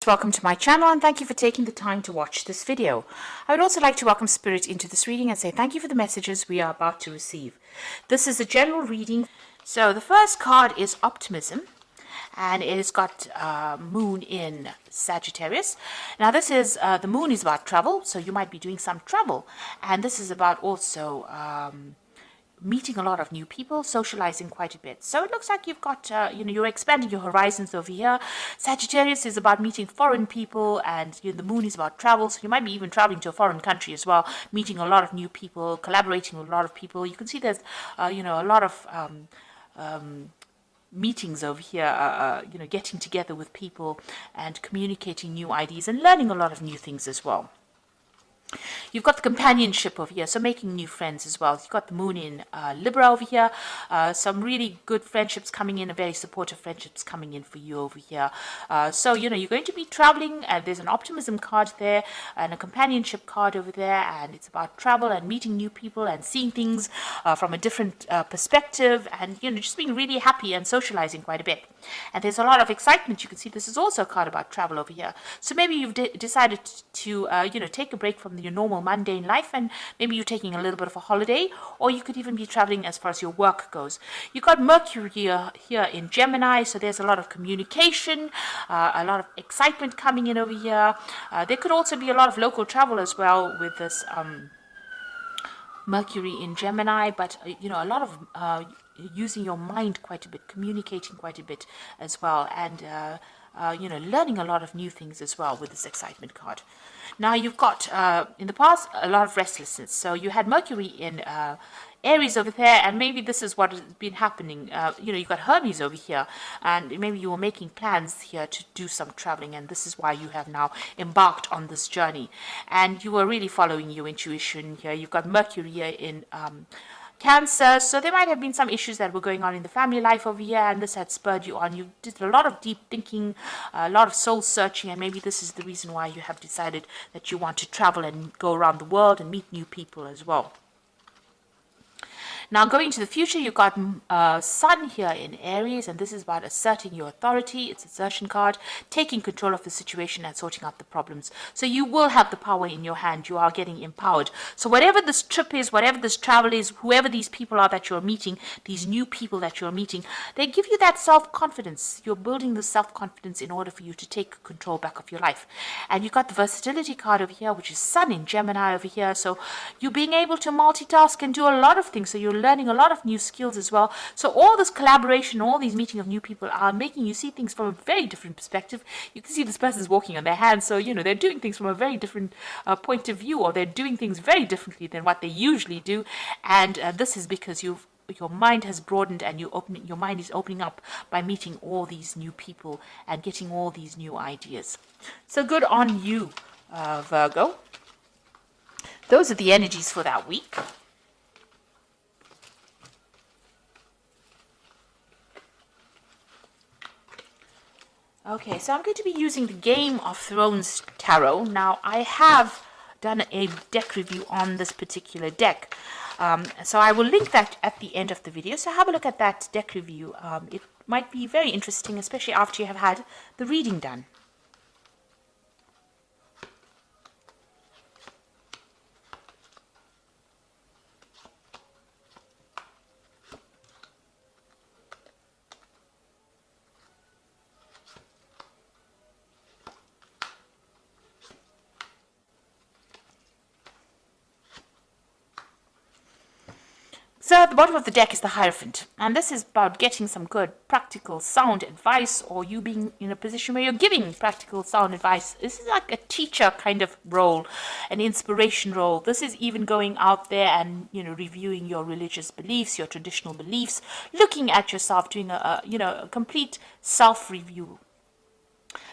Welcome to my channel and thank you for taking the time to watch this video. I would also like to welcome Spirit into this reading and say thank you for the messages we are about to receive. This is a general reading. So the first card is Optimism, and it has got Moon in Sagittarius. Now this is, the Moon is about travel, so you might be doing some travel, and this is about also meeting a lot of new people, socializing quite a bit. So it looks like you've got, you're expanding your horizons over here. Sagittarius is about meeting foreign people, and the Moon is about travel. So you might be even traveling to a foreign country as well, meeting a lot of new people, collaborating with a lot of people. You can see there's, a lot of meetings over here, getting together with people and communicating new ideas and learning a lot of new things as well. You've got the companionship over here, so making new friends as well. You've got the Moon in Libra over here. Some really good friendships coming in, very supportive friendships coming in for you over here. So, you're going to be traveling, and there's an optimism card there and a companionship card over there, and it's about travel and meeting new people and seeing things from a different perspective, and, just being really happy and socializing quite a bit. And there's a lot of excitement. You can see this is also a card about travel over here. So maybe you've decided to, take a break from your normal mundane life, and maybe you're taking a little bit of a holiday, or you could even be traveling as far as your work goes. You've got Mercury here in Gemini, so there's a lot of communication, a lot of excitement coming in over here. There could also be a lot of local travel as well with this Mercury in Gemini, but a lot of using your mind quite a bit, communicating quite a bit as well, and learning a lot of new things as well with this excitement card. Now you've got, in the past, a lot of restlessness. So you had Mercury in Aries over there, and maybe this is what has been happening. You've got Hermes over here, and maybe you were making plans here to do some traveling, and this is why you have now embarked on this journey. And you were really following your intuition here. You've got Mercury here in Cancer, so there might have been some issues that were going on in the family life over here, and this had spurred you on. You did a lot of deep thinking, a lot of soul searching, and maybe this is the reason why you have decided that you want to travel and go around the world and meet new people as well. Now, going to the future, you've got Sun here in Aries, and this is about asserting your authority. It's an assertion card, taking control of the situation and sorting out the problems. So you will have the power in your hand. You are getting empowered. So whatever this trip is, whatever this travel is, whoever these people are that you're meeting, these new people that you're meeting, they give you that self-confidence. You're building the self-confidence in order for you to take control back of your life. And you've got the versatility card over here, which is Sun in Gemini over here. So you're being able to multitask and do a lot of things. So you're learning a lot of new skills as well. So all this collaboration, all these meeting of new people are making you see things from a very different perspective. You can see this person's walking on their hands, so they're doing things from a very different point of view, or they're doing things very differently than what they usually do. And this is because your mind has broadened, and your mind is opening up by meeting all these new people and getting all these new ideas. So good on you, Virgo. Those are the energies for that week. Okay, so I'm going to be using the Game of Thrones Tarot. Now, I have done a deck review on this particular deck. So I will link that at the end of the video. So have a look at that deck review. It might be very interesting, especially after you have had the reading done. So at the bottom of the deck is the Hierophant, and this is about getting some good, practical, sound advice, or you being in a position where you're giving practical, sound advice. This is like a teacher kind of role, an inspiration role. This is even going out there and, reviewing your religious beliefs, your traditional beliefs, looking at yourself, doing a complete self-review.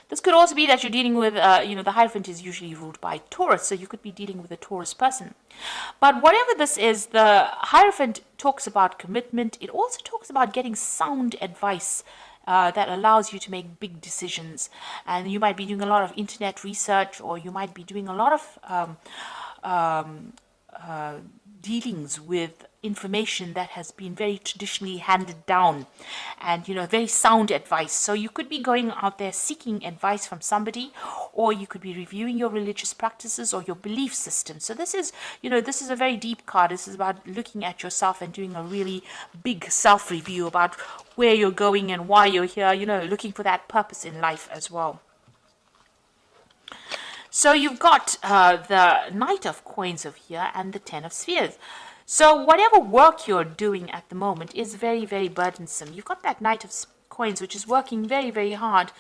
This could also be that you're dealing with, the Hierophant is usually ruled by Taurus, so you could be dealing with a Taurus person. But whatever this is, the Hierophant talks about commitment. It also talks about getting sound advice that allows you to make big decisions. And you might be doing a lot of internet research, or you might be doing a lot of dealings with information that has been very traditionally handed down, and very sound advice. So you could be going out there seeking advice from somebody, or you could be reviewing your religious practices or your belief system. So this is a very deep card. This is about looking at yourself and doing a really big self review about where you're going and why you're here, looking for that purpose in life as well. So you've got the Knight of Coins over here and the Ten of Spheres. So whatever work you're doing at the moment is very, very burdensome. You've got that Knight of Coins, which is working very, very hard.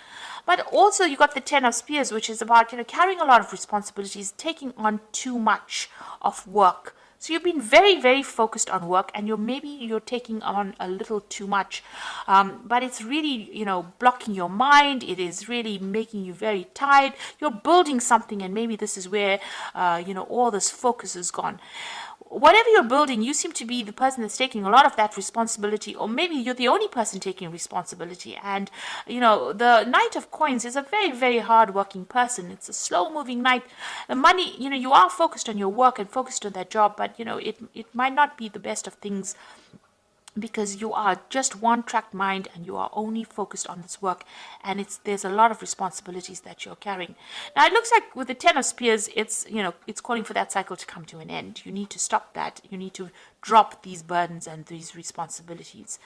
But also you've got the Ten of Spears, which is about, carrying a lot of responsibilities, taking on too much of work. So you've been very, very focused on work, and maybe you're taking on a little too much. But it's really, blocking your mind. It is really making you very tired. You're building something, and maybe this is where, all this focus is gone. Whatever you're building, you seem to be the person that's taking a lot of that responsibility, or maybe you're the only person taking responsibility. And, the Knight of Coins is a very, very hard-working person. It's a slow-moving knight. The money, you are focused on your work and focused on that job, but, it might not be the best of things, because you are just one-track mind and you are only focused on this work, and there's a lot of responsibilities that you're carrying. Now it looks like with the Ten of Spears, it's calling for that cycle to come to an end. You need to stop that. You need to drop these burdens and these responsibilities.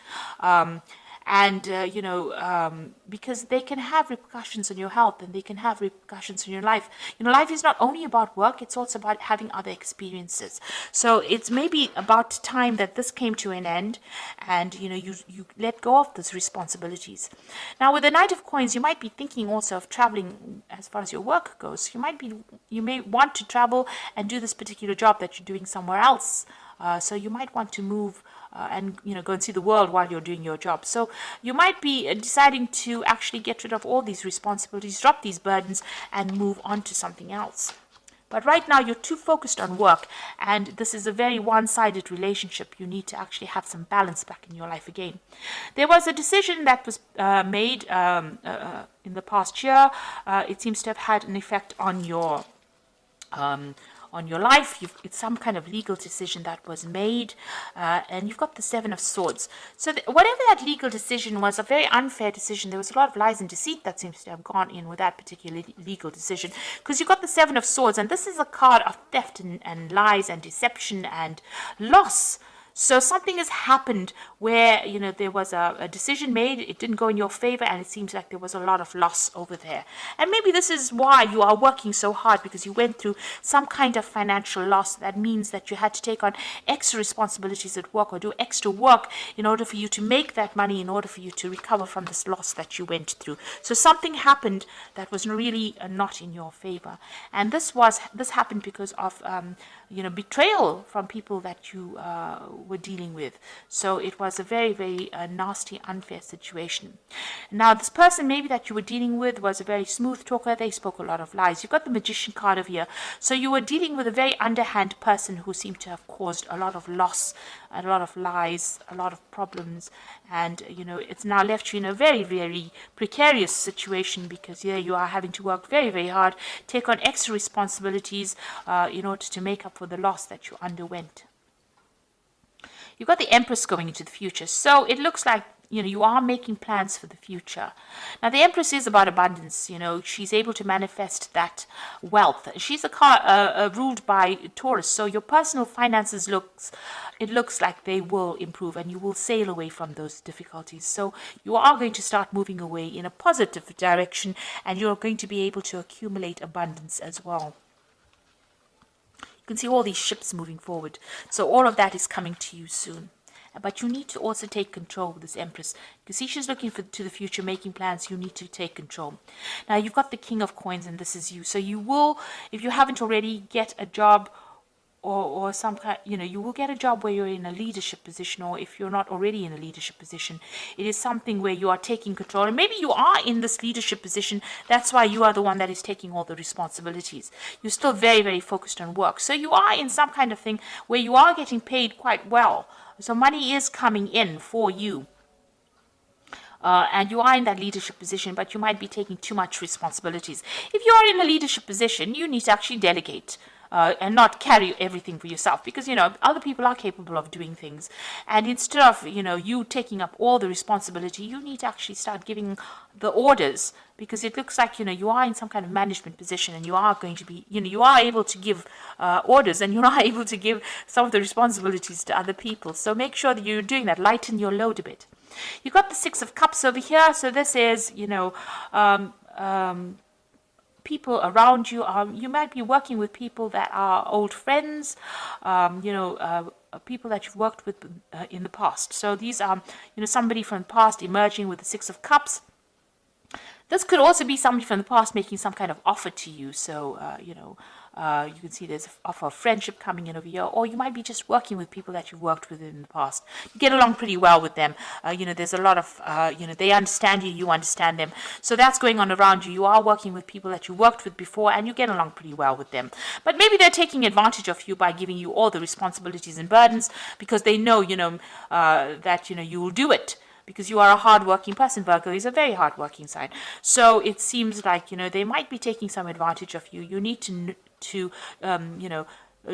Because they can have repercussions on your health, and they can have repercussions on your life. Life is not only about work, it's also about having other experiences. So it's maybe about time that this came to an end, and you let go of those responsibilities. Now with the Knight of Coins, you might be thinking also of traveling as far as your work goes. You may want to travel and do this particular job that you're doing somewhere else. So you might want to move and go and see the world while you're doing your job. So you might be deciding to actually get rid of all these responsibilities, drop these burdens, and move on to something else. But right now you're too focused on work, and this is a very one-sided relationship. You need to actually have some balance back in your life again. There was a decision that was made in the past year. It seems to have had an effect on your life. It's some kind of legal decision that was made, and you've got the Seven of Swords. So whatever that legal decision was, a very unfair decision. There was a lot of lies and deceit that seems to have gone in with that particular legal decision, because you've got the Seven of Swords, and this is a card of theft and lies and deception and loss. So something has happened where, there was a decision made, it didn't go in your favor, and it seems like there was a lot of loss over there. And maybe this is why you are working so hard, because you went through some kind of financial loss. That means that you had to take on extra responsibilities at work, or do extra work in order for you to make that money, in order for you to recover from this loss that you went through. So something happened that was really not in your favor. And this happened because of betrayal from people that you were dealing with. So it was a very, very nasty, unfair situation. Now this person maybe that you were dealing with was a very smooth talker. They spoke a lot of lies. You've got the Magician card over here. So you were dealing with a very underhand person who seemed to have caused a lot of loss, a lot of lies, a lot of problems, and it's now left you in a very, very precarious situation, because here you are having to work very, very hard, take on extra responsibilities in order to make up for the loss that you underwent. You've got the Empress going into the future. So it looks like, you are making plans for the future. Now, the Empress is about abundance. She's able to manifest that wealth. She's a car ruled by Taurus. So your personal finances looks like they will improve, and you will sail away from those difficulties. So you are going to start moving away in a positive direction, and you're going to be able to accumulate abundance as well. You can see all these ships moving forward. So all of that is coming to you soon. But you need to also take control with this Empress. You can see she's looking to the future, making plans. You need to take control. Now, you've got the King of Coins, and this is you. So you will, if you haven't already, get a job, or some kind, you will get a job where you're in a leadership position, or if you're not already in a leadership position, it is something where you are taking control. And maybe you are in this leadership position. That's why you are the one that is taking all the responsibilities. You're still very, very focused on work. So you are in some kind of thing where you are getting paid quite well. So money is coming in for you. And you are in that leadership position, but you might be taking too much responsibilities. If you are in a leadership position, you need to actually delegate. and not carry everything for yourself, because other people are capable of doing things, and instead of you taking up all the responsibility, you need to actually start giving the orders, because it looks like you are in some kind of management position, and you are going to be you are able to give orders, and you're not able to give some of the responsibilities to other people. So make sure that you're doing that. Lighten your load a bit. You got the Six of Cups over here, so this is people around you. You might be working with people that are old friends, people that you've worked with in the past. So these are, somebody from the past emerging with the Six of Cups. This could also be somebody from the past making some kind of offer to you. So, you can see there's an offer of friendship coming in over here, or you might be just working with people that you've worked with in the past. You get along pretty well with them. There's a lot of, they understand you, you understand them. So that's going on around you. You are working with people that you worked with before, and you get along pretty well with them. But maybe they're taking advantage of you by giving you all the responsibilities and burdens, because they know, that, you will do it. Because you are a hard-working person. Virgo is a very hard-working sign. So it seems like, they might be taking some advantage of you. You need to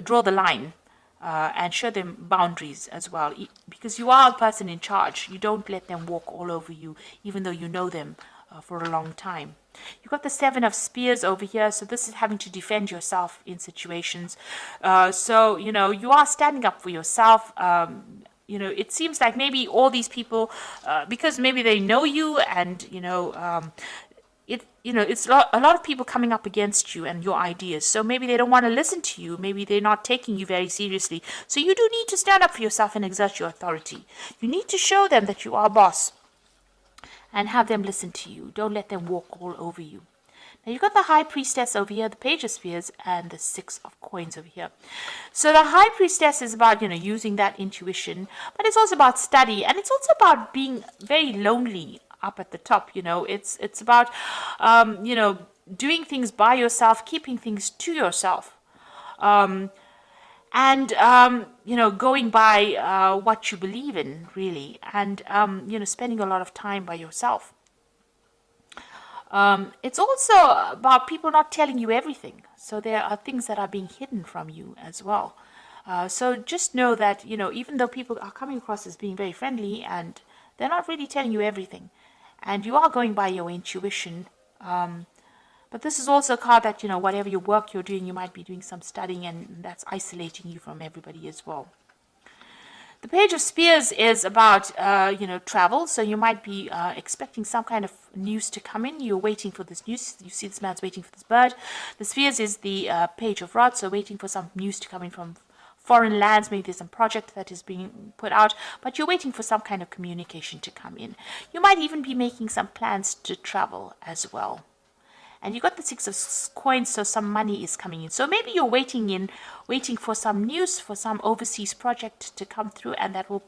draw the line and show them boundaries as well. Because you are the person in charge. You don't let them walk all over you, even though you know them for a long time. You've got the Seven of Spears over here. So this is having to defend yourself in situations. So, you are standing up for yourself. It seems like maybe all these people, because maybe they know you, and it's a lot of people coming up against you and your ideas. So maybe they don't want to listen to you. Maybe they're not taking you very seriously. So you do need to stand up for yourself and exert your authority. You need to show them that you are a boss, and have them listen to you. Don't let them walk all over you. Now you've got the High Priestess over here, the Page of Spears, and the Six of Coins over here. So the High Priestess is about, using that intuition, but it's also about study, and it's also about being very lonely up at the top. It's about, doing things by yourself, keeping things to yourself, and going by what you believe in, really, and spending a lot of time by yourself. It's also about people not telling you everything. So there are things that are being hidden from you as well. So just know that, even though people are coming across as being very friendly, and they're not really telling you everything, and you are going by your intuition. But this is also a card that, whatever your work you're doing, you might be doing some studying, and that's isolating you from everybody as well. The Page of Spears is about, travel. So you might be expecting some kind of news to come in. You're waiting for this news. You see this man's waiting for this bird. The Spears is the Page of Rods, so waiting for some news to come in from foreign lands. Maybe there's some project that is being put out, but you're waiting for some kind of communication to come in. You might even be making some plans to travel as well. And you got the Six of Coins, so some money is coming in. So maybe you're waiting for some news, for some overseas project to come through, and that will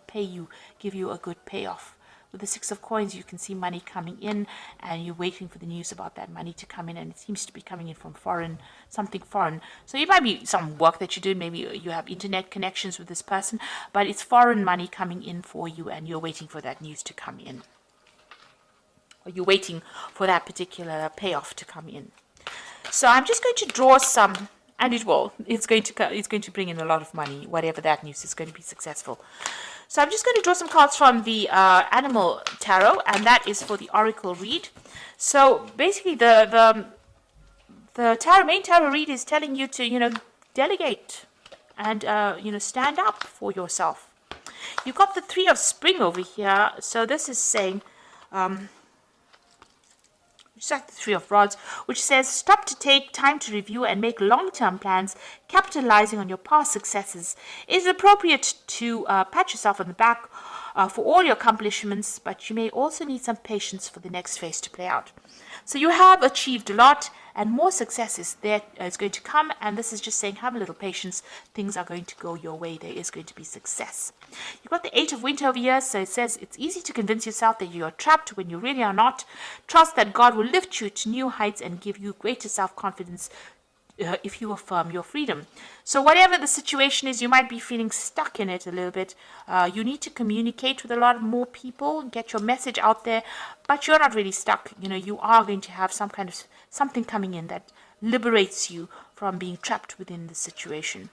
give you a good payoff. With the Six of Coins, you can see money coming in, and you're waiting for the news about that money to come in, and it seems to be coming in from something foreign. So it might be some work that you do. Maybe you have internet connections with this person, but it's foreign money coming in for you, and you're waiting for that news to come in. Or you're waiting for that particular payoff to come in. So I'm just going to draw some, and it's going to bring in a lot of money. Whatever that news is going to be successful. So I'm just going to draw some cards from the Animal Tarot, and that is for the Oracle read. So basically, the main tarot read is telling you to delegate and stand up for yourself. You've got the Three of Spring over here. So this is saying. Just like the Three of Rods, which says, stop to take time to review and make long-term plans, capitalizing on your past successes. It is appropriate to pat yourself on the back for all your accomplishments, but you may also need some patience for the next phase to play out. So you have achieved a lot, and more success is going to come, and this is just saying, have a little patience. Things are going to go your way. There is going to be success. You've got the Eight of Winter over here, so it says it's easy to convince yourself that you are trapped when you really are not. Trust that God will lift you to new heights and give you greater self-confidence if you affirm your freedom. So whatever the situation is, you might be feeling stuck in it a little bit. You need to communicate with a lot more people, get your message out there, but you're not really stuck. You are going to have some kind of something coming in that liberates you from being trapped within the situation.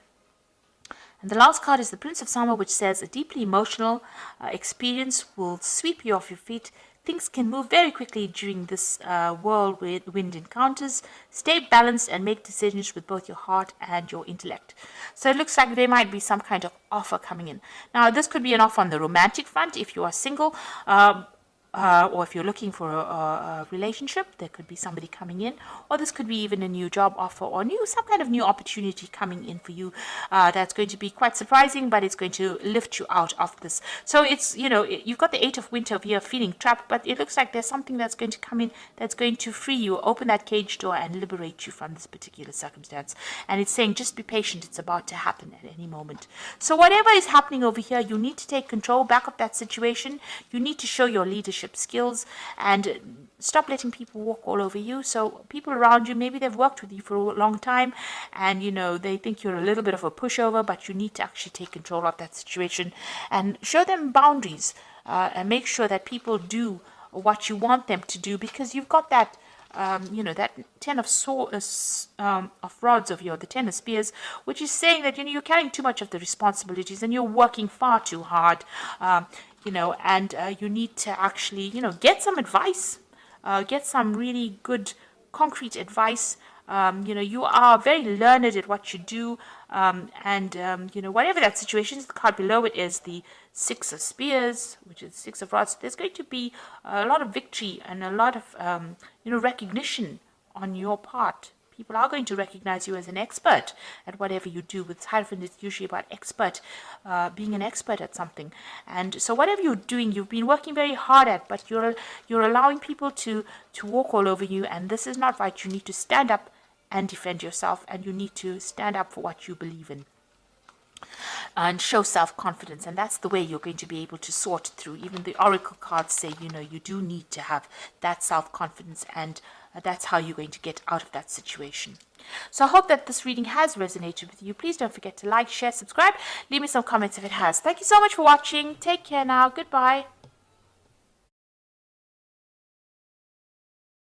And the last card is the Prince of Summer, which says a deeply emotional experience will sweep you off your feet. Things can move very quickly during this whirlwind encounters. Stay balanced and make decisions with both your heart and your intellect. So it looks like there might be some kind of offer coming in. Now, this could be an offer on the romantic front if you are single. Or if you're looking for a relationship, there could be somebody coming in, or this could be even a new job offer or some kind of new opportunity coming in for you. That's going to be quite surprising, but it's going to lift you out of this. So it's, you've got the Eight of Winter here feeling trapped, but it looks like there's something that's going to come in that's going to free you, open that cage door and liberate you from this particular circumstance. And it's saying just be patient, it's about to happen at any moment. So whatever is happening over here, you need to take control back of that situation. You need to show your leadership skills and stop letting people walk all over you. So people around you, maybe they've worked with you for a long time and they think you're a little bit of a pushover, but you need to actually take control of that situation and show them boundaries and make sure that people do what you want them to do, because you've got that that Ten of Rods of the Ten of Spears, which is saying that you're carrying too much of the responsibilities and you're working far too hard, and you need to actually get some advice, get some really good concrete advice. You are very learned at what you do, whatever that situation is. The card below it is the Six of Spears, which is Six of Rods. There's going to be a lot of victory and a lot of recognition on your part. People are going to recognize you as an expert at whatever you do. With Hierophant, it's usually about being an expert at something. And so whatever you're doing, you've been working very hard at, but you're allowing people to walk all over you, and this is not right. You need to stand up and defend yourself, and you need to stand up for what you believe in and show self-confidence. And that's the way you're going to be able to sort through. Even the oracle cards say you do need to have that self-confidence, and that's how you're going to get out of that situation. So I hope that this reading has resonated with you. Please don't forget to like, share, subscribe, leave me some comments if it has. Thank you so much for watching. Take care now. Goodbye.